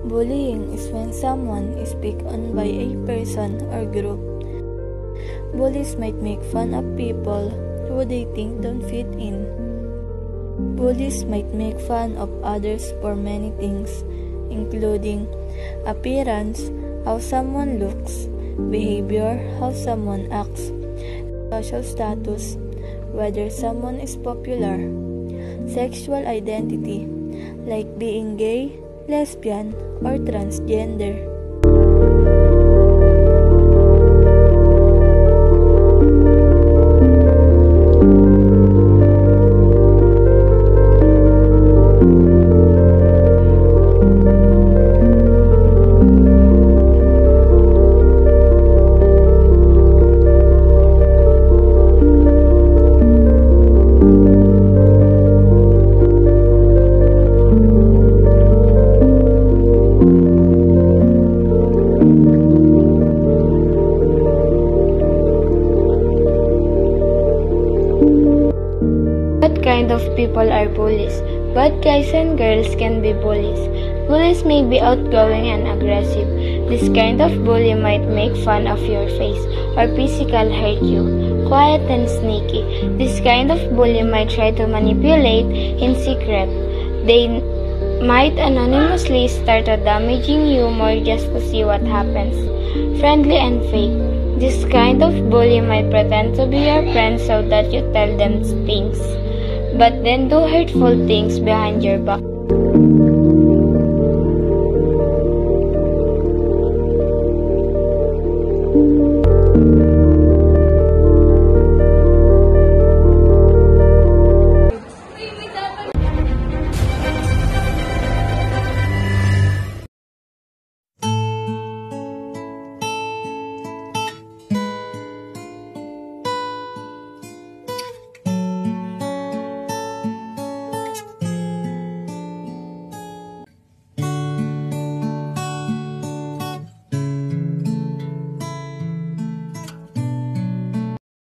Bullying is when someone is picked on by a person or group. Bullies might make fun of people who they think don't fit in. Bullies might make fun of others for many things, including appearance, how someone looks, behavior, how someone acts, social status, whether someone is popular, sexual identity, like being gay, lesbian, or transgender. What kind of people are bullies? Both guys and girls can be bullies. Bullies may be outgoing and aggressive. This kind of bully might make fun of your face or physical hurt you. Quiet and sneaky. This kind of bully might try to manipulate in secret. They might anonymously start damaging you more just to see what happens. Friendly and fake. This kind of bully might pretend to be your friend so that you tell them things, but then do hurtful things behind your back.